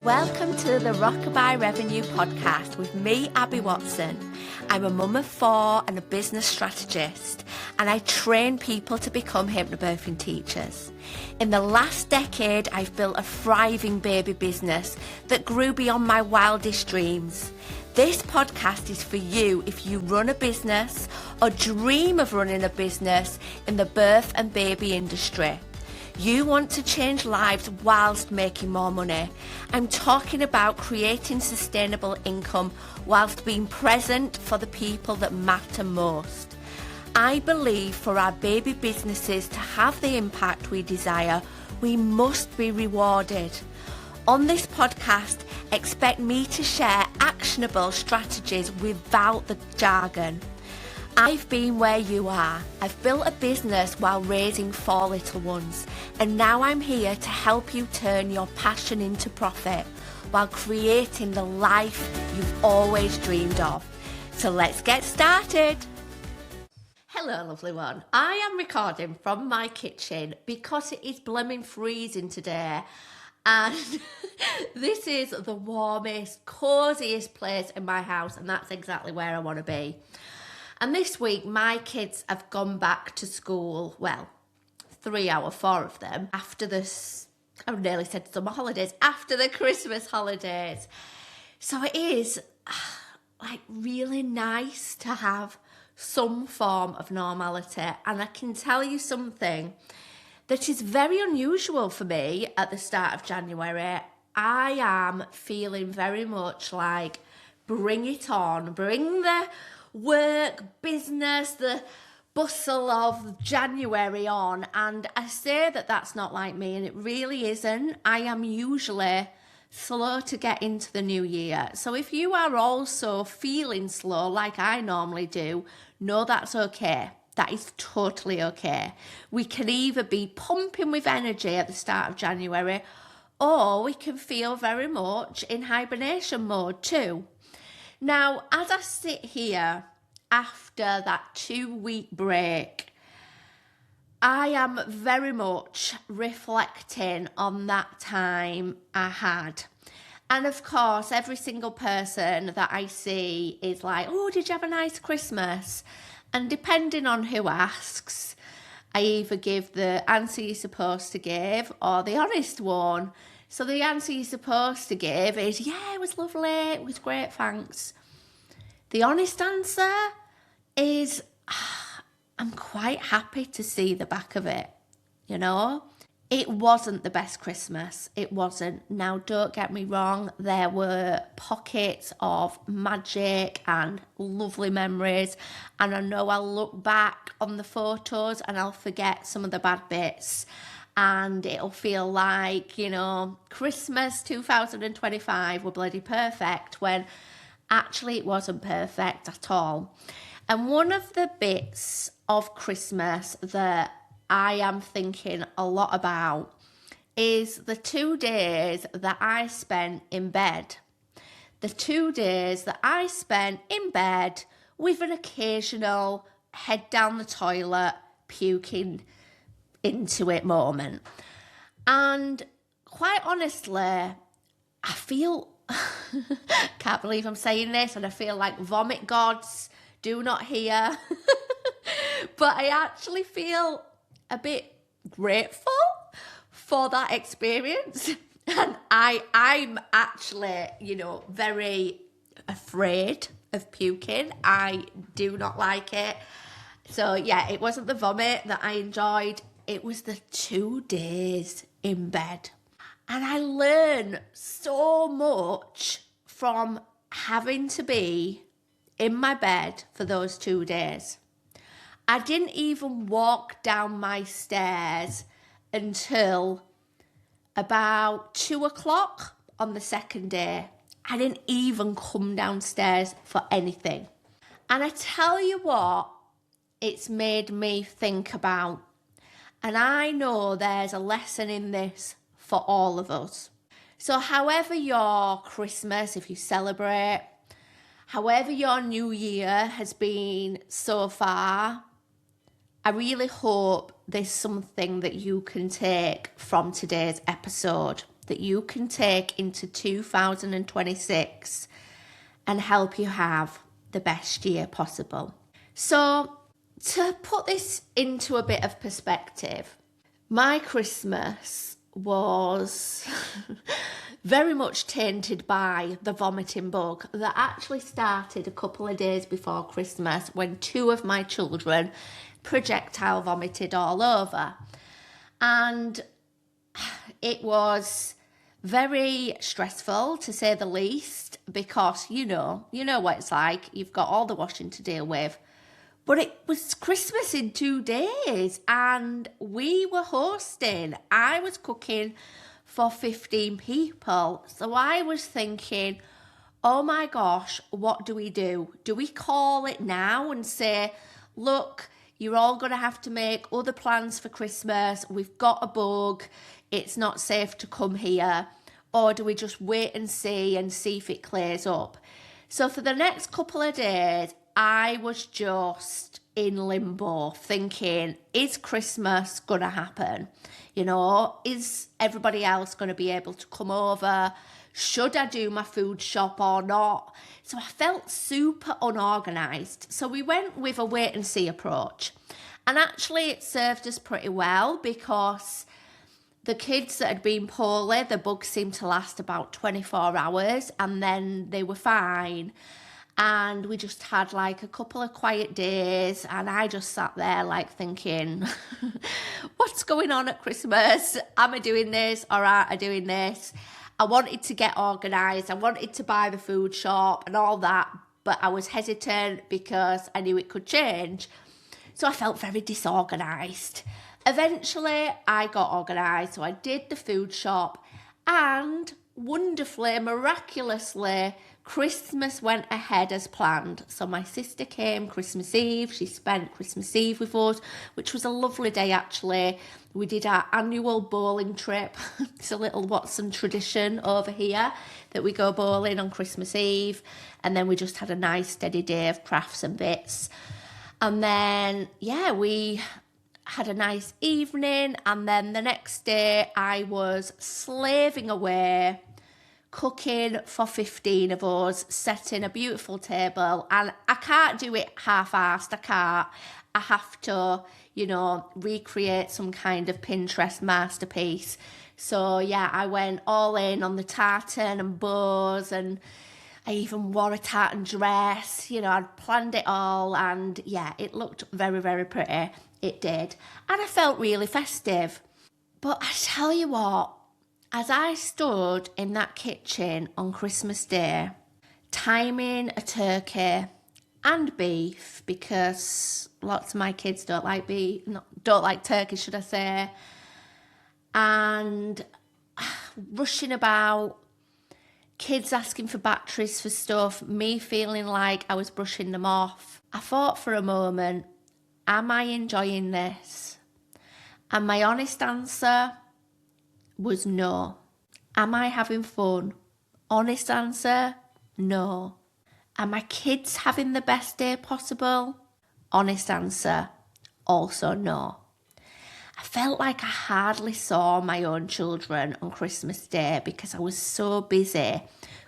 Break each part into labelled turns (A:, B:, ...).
A: Welcome to the Rockabye Revenue Podcast with me, Abby Watson. I'm a mum of 4 and a business strategist, and I train people to become hypnobirthing teachers. In the last decade, I've built a thriving baby business that grew beyond my wildest dreams. This podcast is for you if you run a business or dream of running a business in the birth and baby industry. You want to change lives whilst making more money. I'm talking about creating sustainable income whilst being present for the people that matter most. I believe for our baby businesses to have the impact we desire, we must be rewarded. On this podcast, expect me to share actionable strategies without the jargon. I've been where you are. I've built a business while raising 4 little ones, and now I'm here to help you turn your passion into profit while creating the life you've always dreamed of. So let's get started. Hello, lovely one. I am recording from my kitchen because it is blooming freezing today, and this is the warmest, coziest place in my house, and that's exactly where I want to be. And this week, my kids have gone back to school, well, 4 of them, after this, I nearly said summer holidays, after the Christmas holidays. So it is really nice to have some form of normality. And I can tell you something that is very unusual for me at the start of January. I am feeling very much like bring it on, bring the work, business, the bustle of January on. And I say that that's not like me, and it really isn't. I am usually slow to get into the new year. So if you are also feeling slow like I normally do, no, that's okay. That is totally okay. We can either be pumping with energy at the start of January, or we can feel very much in hibernation mode too. Now, as I sit here after that 2-week break, I am very much reflecting on that time I had. And of course, every single person that I see is like, oh, did you have a nice Christmas? And depending on who asks, I either give the answer you're supposed to give or the honest one. So the answer you're supposed to give is, yeah, it was lovely, it was great, thanks. The honest answer is, I'm quite happy to see the back of it, you know? It wasn't the best Christmas, it wasn't. Now, don't get me wrong, there were pockets of magic and lovely memories, and I know I'll look back on the photos and I'll forget some of the bad bits. And it'll feel like, Christmas 2025 were bloody perfect, when actually it wasn't perfect at all. And one of the bits of Christmas that I am thinking a lot about is the 2 days that I spent in bed. The 2 days that I spent in bed with an occasional head down the toilet, puking into it moment. And quite honestly, I feel, can't believe I'm saying this, and I feel like vomit gods do not hear, but I actually feel a bit grateful for that experience. And I'm actually, very afraid of puking. I do not like it. So yeah, it wasn't the vomit that I enjoyed. It was the 2 days in bed. And I learned so much from having to be in my bed for those 2 days. I didn't even walk down my stairs until about 2:00 on the second day. I didn't even come downstairs for anything. And I tell you what, it's made me think about. And I know there's a lesson in this for all of us. So however your Christmas, if you celebrate, however your new year has been so far, I really hope there's something that you can take from today's episode. that you can take into 2026 and help you have the best year possible. So to put this into a bit of perspective, my Christmas was very much tainted by the vomiting bug that actually started a couple of days before Christmas when two of my children projectile vomited all over. And it was very stressful, to say the least, because you know what it's like. You've got all the washing to deal with. But it was Christmas in 2 days and we were hosting. I was cooking for 15 people. So I was thinking, oh my gosh, what do we do? Do we call it now and say, look, you're all going to have to make other plans for Christmas. We've got a bug. It's not safe to come here. Or do we just wait and see if it clears up? So for the next couple of days, I was just in limbo thinking, is Christmas going to happen? Is everybody else going to be able to come over? Should I do my food shop or not? So I felt super unorganised. So we went with a wait and see approach. And actually it served us pretty well because the kids that had been poorly, the bug seemed to last about 24 hours and then they were fine. And we just had like a couple of quiet days and I just sat there like thinking, what's going on at Christmas? Am I doing this or aren't I doing this? I wanted to get organised. I wanted to buy the food shop and all that, but I was hesitant because I knew it could change. So I felt very disorganised. Eventually, I got organised. So I did the food shop and wonderfully, miraculously, Christmas went ahead as planned. So my sister came Christmas Eve. She spent Christmas Eve with us, which was a lovely day actually. We did our annual bowling trip. It's a little Watson tradition over here that we go bowling on Christmas Eve. And then we just had a nice steady day of crafts and bits. And then, we had a nice evening. And then the next day I was slaving away, cooking for 15 of us, setting a beautiful table. And I can't do it half-assed, I can't. I have to, recreate some kind of Pinterest masterpiece. So I went all in on the tartan and bows, and I even wore a tartan dress. I'd planned it all, and it looked very, very pretty. It did. And I felt really festive. But I tell you what, as I stood in that kitchen on Christmas Day, timing a turkey and beef, because lots of my kids don't like beef, don't like turkey, should I say, and rushing about, kids asking for batteries for stuff, me feeling like I was brushing them off. I thought for a moment, am I enjoying this? And my honest answer was no. Am I having fun? Honest answer, no. Are my kids having the best day possible? Honest answer, also no. I felt like I hardly saw my own children on Christmas Day because I was so busy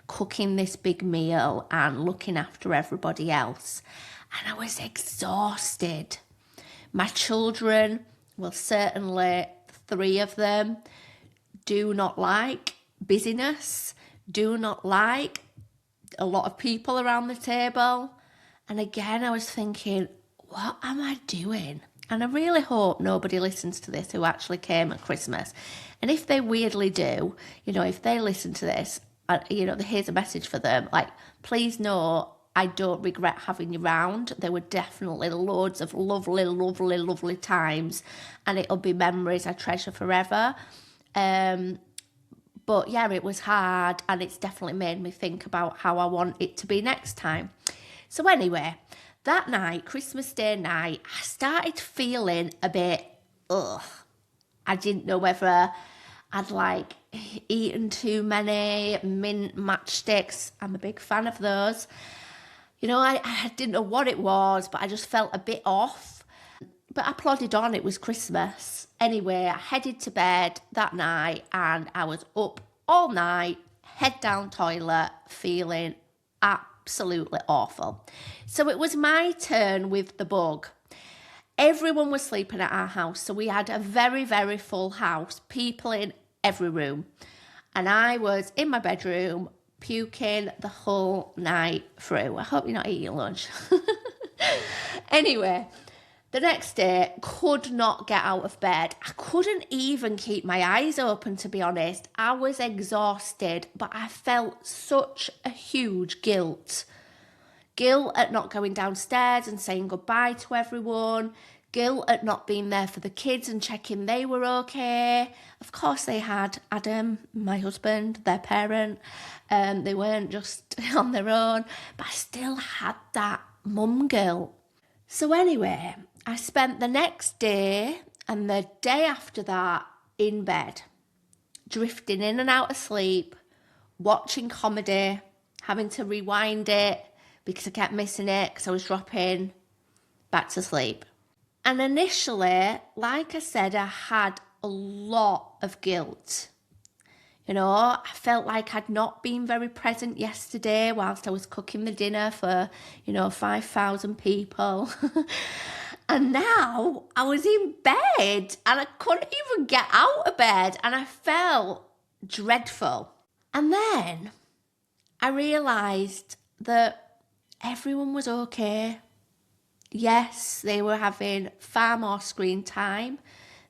A: cooking this big meal and looking after everybody else. And I was exhausted. My children, well, certainly 3 of them, do not like busyness, do not like a lot of people around the table. And again, I was thinking, what am I doing? And I really hope nobody listens to this who actually came at Christmas. And if they weirdly do, if they listen to this, here's a message for them. Like, please know I don't regret having you round. There were definitely loads of lovely, lovely, lovely times. And it'll be memories I treasure forever. But it was hard, and it's definitely made me think about how I want it to be next time. So anyway, that night, Christmas Day night, I started feeling a bit, I didn't know whether I'd eaten too many mint matchsticks. I'm a big fan of those. I didn't know what it was, but I just felt a bit off. But I plodded on, it was Christmas. Anyway, I headed to bed that night and I was up all night, head down toilet, feeling absolutely awful. So it was my turn with the bug. Everyone was sleeping at our house, so we had a very, very full house, people in every room. And I was in my bedroom, puking the whole night through. I hope you're not eating lunch. Anyway, the next day, could not get out of bed. I couldn't even keep my eyes open, to be honest. I was exhausted, but I felt such a huge guilt. Guilt at not going downstairs and saying goodbye to everyone. Guilt at not being there for the kids and checking they were okay. Of course they had Adam, my husband, their parent. They weren't just on their own. But I still had that mum guilt. So anyway, I spent the next day and the day after that in bed, drifting in and out of sleep, watching comedy, having to rewind it because I kept missing it because I was dropping back to sleep. And initially, like I said, I had a lot of guilt. You know, I felt like I'd not been very present yesterday whilst I was cooking the dinner for, 5,000 people. And now I was in bed and I couldn't even get out of bed and I felt dreadful. And then I realised that everyone was okay. Yes, they were having far more screen time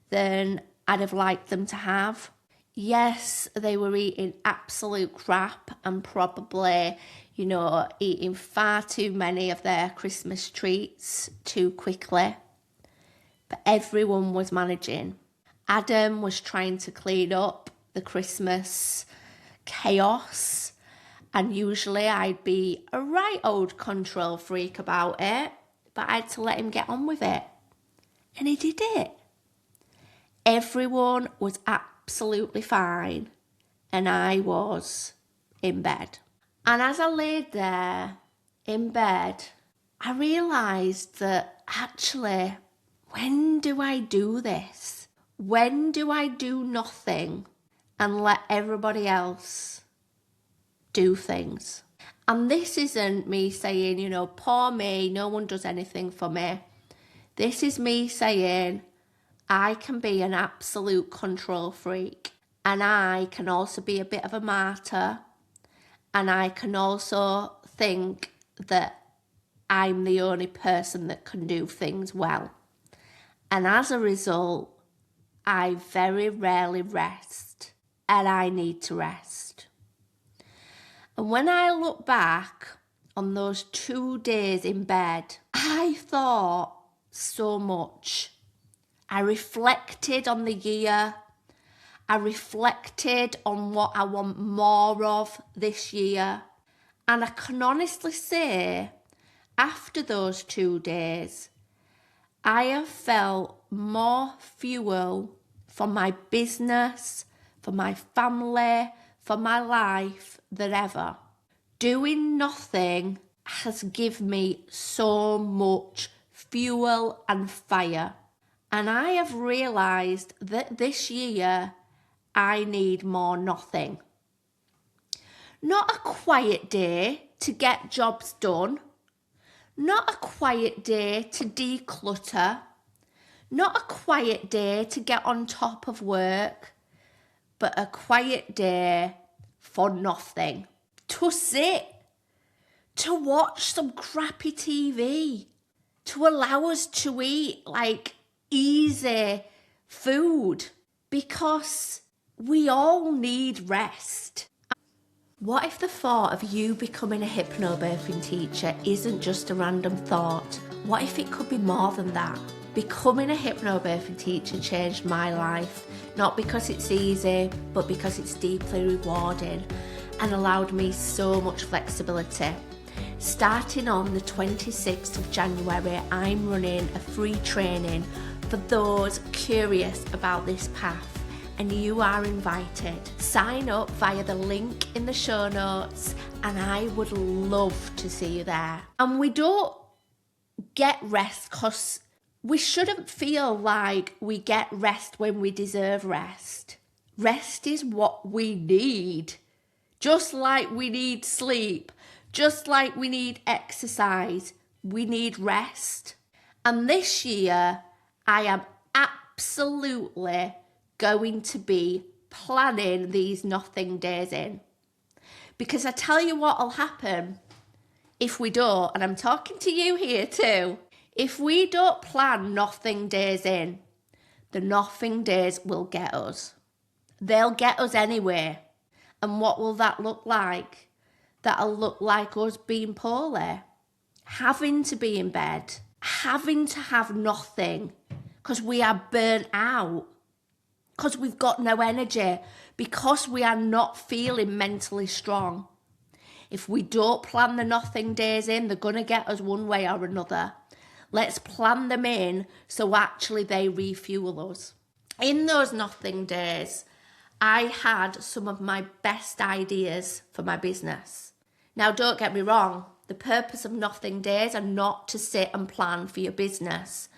A: than I'd have liked them to have. Yes, they were eating absolute crap and probably, eating far too many of their Christmas treats too quickly. But everyone was managing. Adam was trying to clean up the Christmas chaos. And usually I'd be a right old control freak about it. But I had to let him get on with it. And he did it. Everyone was absolutely fine. And I was in bed. And as I laid there in bed, I realised that actually, when do I do this? When do I do nothing and let everybody else do things? And this isn't me saying, poor me, no one does anything for me. This is me saying, I can be an absolute control freak. And I can also be a bit of a martyr. And I can also think that I'm the only person that can do things well. And as a result, I very rarely rest. And I need to rest. And when I look back on those 2 days in bed, I thought so much. I reflected on the year. I reflected on what I want more of this year. And I can honestly say, after those 2 days, I have felt more fuel for my business, for my family, for my life than ever. Doing nothing has given me so much fuel and fire. And I have realised that this year I need more nothing. Not a quiet day to get jobs done. Not a quiet day to declutter. Not a quiet day to get on top of work. But a quiet day for nothing. To sit, to watch some crappy TV, to allow us to eat easy food because we all need rest. What if the thought of you becoming a hypnobirthing teacher isn't just a random thought? What if it could be more than that? Becoming a hypnobirthing teacher changed my life, not because it's easy, but because it's deeply rewarding and allowed me so much flexibility. Starting on the 26th of January, I'm running a free training for those curious about this path, and you are invited. Sign up via the link in the show notes, and I would love to see you there. And we don't get rest because we shouldn't feel like we get rest when we deserve rest. Rest is what we need. Just like we need sleep, just like we need exercise, we need rest. And this year, I am absolutely going to be planning these nothing days in. Because I tell you what will happen if we don't, and I'm talking to you here too, if we don't plan nothing days in, the nothing days will get us. They'll get us anyway. And what will that look like? That'll look like us being poorly, having to be in bed, having to have nothing because we are burnt out, because we've got no energy, because we are not feeling mentally strong. If we don't plan the nothing days in, they're going to get us one way or another. Let's plan them in so actually they refuel us. In those nothing days, I had some of my best ideas for my business. Now, don't get me wrong, the purpose of nothing days are not to sit and plan for your business,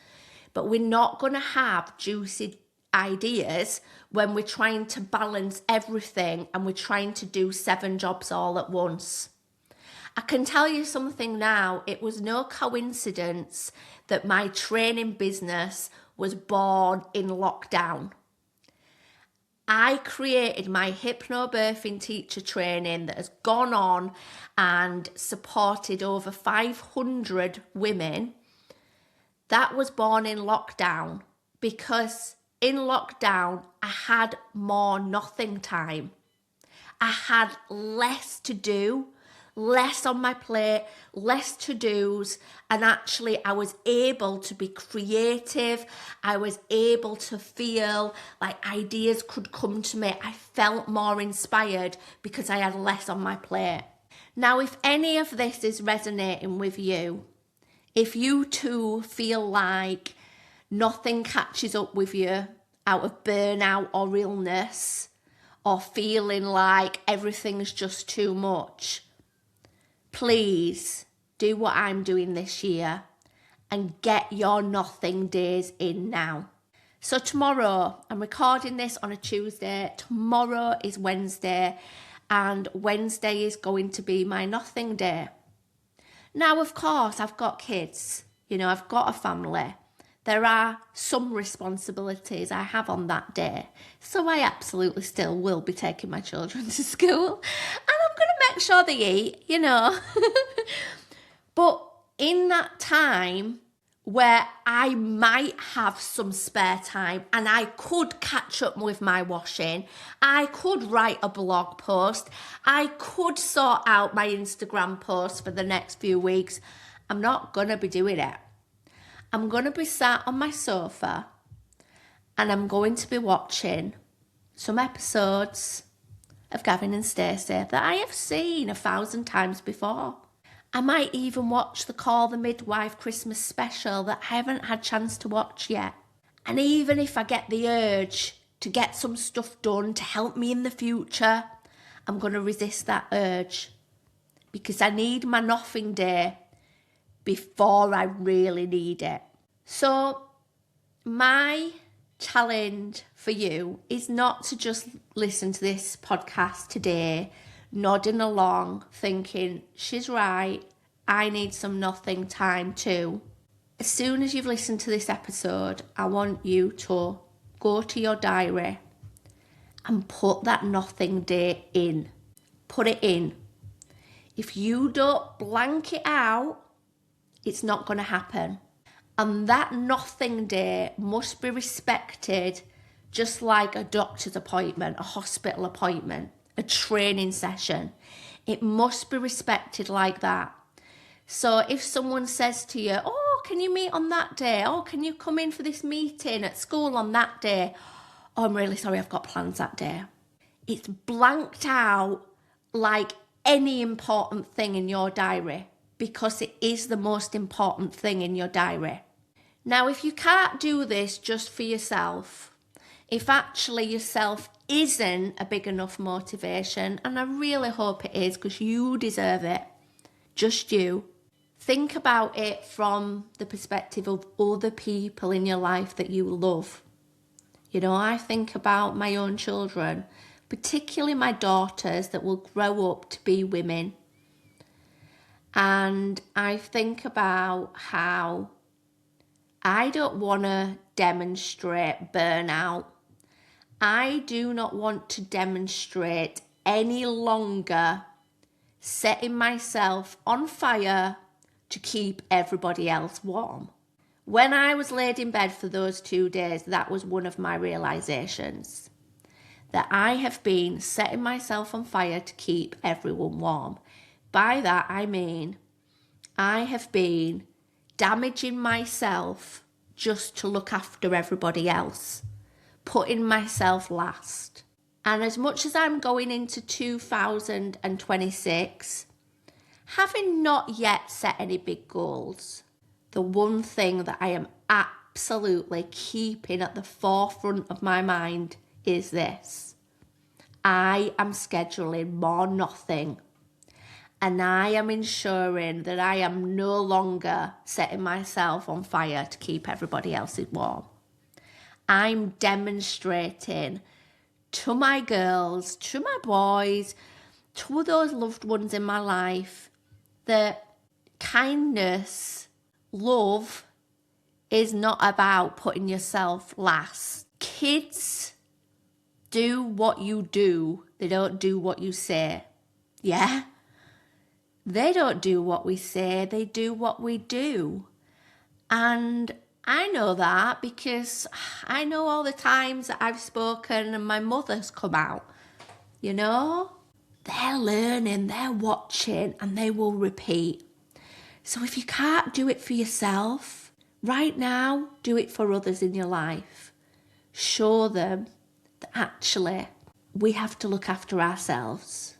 A: but we're not going to have juicy ideas when we're trying to balance everything and we're trying to do 7 jobs all at once. I can tell you something now, it was no coincidence that my training business was born in lockdown. I created my hypnobirthing teacher training that has gone on and supported over 500 women. That was born in lockdown because in lockdown, I had more nothing time. I had less to do, less on my plate, less to-dos, and actually I was able to be creative. I was able to feel like ideas could come to me. I felt more inspired because I had less on my plate. Now, if any of this is resonating with you, if you too feel like nothing catches up with you out of burnout or illness, or feeling like everything's just too much, please do what I'm doing this year and get your nothing days in now. So tomorrow, I'm recording this on a Tuesday, tomorrow is Wednesday, and Wednesday is going to be my nothing day. Now, of course, I've got kids, I've got a family. There are some responsibilities I have on that day. So I absolutely still will be taking my children to school. And I'm going to make sure they eat, But in that time where I might have some spare time and I could catch up with my washing, I could write a blog post, I could sort out my Instagram post for the next few weeks, I'm not going to be doing it. I'm going to be sat on my sofa and I'm going to be watching some episodes of Gavin and Stacey that I have seen 1,000 times before. I might even watch the Call the Midwife Christmas special that I haven't had a chance to watch yet. And even if I get the urge to get some stuff done to help me in the future, I'm going to resist that urge because I need my nothing day before I really need it. So my challenge for you is not to just listen to this podcast today, nodding along, thinking, she's right, I need some nothing time too. As soon as you've listened to this episode, I want you to go to your diary and put that nothing day in. Put it in. If you don't blank it out, it's not going to happen. And that nothing day must be respected just like a doctor's appointment, a hospital appointment, a training session. It must be respected like that. So if someone says to you, oh, can you meet on that day? Oh, can you come in for this meeting at school on that day? Oh, I'm really sorry, I've got plans that day. It's blanked out like any important thing in your diary, because it is the most important thing in your diary. Now, if you can't do this just for yourself, if actually yourself isn't a big enough motivation, and I really hope it is because you deserve it, just you, think about it from the perspective of other people in your life that you love. You know, I think about my own children, particularly my daughters that will grow up to be women. And I think about how I don't want to demonstrate burnout. I do not want to demonstrate any longer setting myself on fire to keep everybody else warm. When I was laid in bed for those 2 days, that was one of my realizations. That I have been setting myself on fire to keep everyone warm. By that I mean I have been damaging myself just to look after everybody else, putting myself last. And as much as I'm going into 2026, having not yet set any big goals, the one thing that I am absolutely keeping at the forefront of my mind is this. I am scheduling more nothing, and I am ensuring that I am no longer setting myself on fire to keep everybody else warm. I'm demonstrating to my girls, to my boys, to those loved ones in my life, that kindness, love is not about putting yourself last. Kids do what you do, they don't do what you say. Yeah? They don't do what we say, they do what we do. And I know that because I know all the times that I've spoken and my mother's come out. You know? They're learning, they're watching, and they will repeat. So if you can't do it for yourself, right now, do it for others in your life. Show them that actually we have to look after ourselves.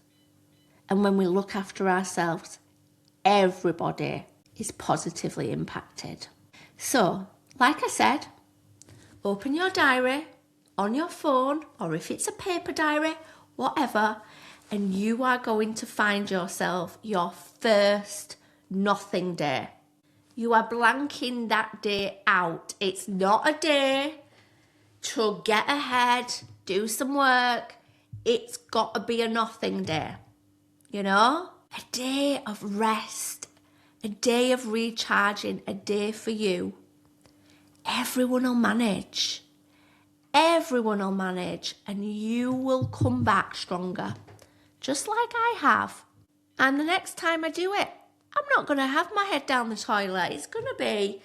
A: And when we look after ourselves, everybody is positively impacted. So, like I said, open your diary on your phone, or if it's a paper diary, whatever, and you are going to find yourself your first nothing day. You are blanking that day out. It's not a day to get ahead, do some work. It's got to be a nothing day. You know? A day of rest, a day of recharging, a day for you. Everyone will manage. Everyone will manage, and you will come back stronger, just like I have. And the next time I do it, I'm not going to have my head down the toilet. It's going to be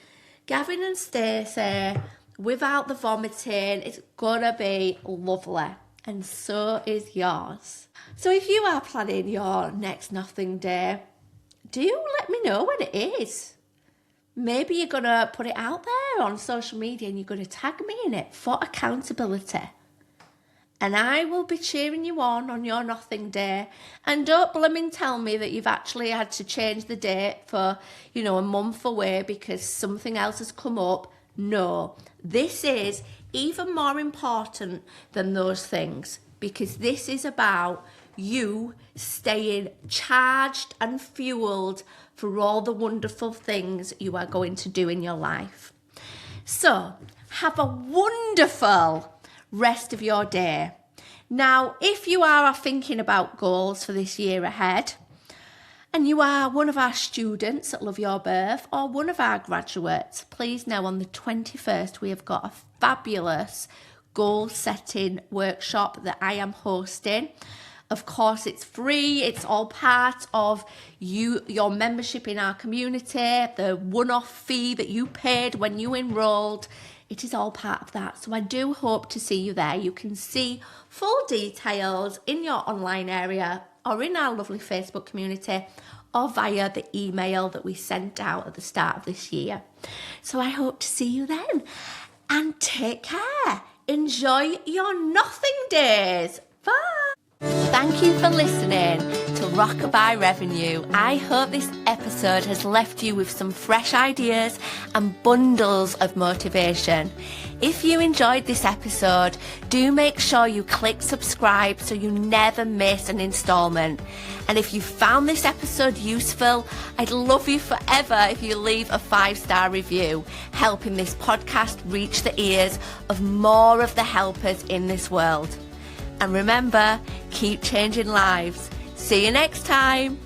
A: Gavin and Stacey without the vomiting. It's going to be lovely. And so is yours. So if you are planning your next nothing day, do let me know when it is. Maybe you're going to put it out there on social media and you're going to tag me in it for accountability. And I will be cheering you on your nothing day. And don't blooming tell me that you've actually had to change the date for, a month away because something else has come up. No, this is even more important than those things, because this is about you staying charged and fueled for all the wonderful things you are going to do in your life. So have a wonderful rest of your day. Now, if you are thinking about goals for this year ahead, and you are one of our students at Love Your Birth or one of our graduates, please know on the 21st we have got a fabulous goal setting workshop that I am hosting. Of course, it's free. It's all part of your membership in our community, the one-off fee that you paid when you enrolled. It is all part of that. So I do hope to see you there. You can see full details in your online area or in our lovely Facebook community or via the email that we sent out at the start of this year. So I hope to see you then. And take care. Enjoy your nothing days. Bye. Thank you for listening to Rockabye Revenue. I hope this episode has left you with some fresh ideas and bundles of motivation. If you enjoyed this episode, do make sure you click subscribe so you never miss an installment. And if you found this episode useful, I'd love you forever if you leave a 5-star review, helping this podcast reach the ears of more of the helpers in this world. And remember, keep changing lives. See you next time.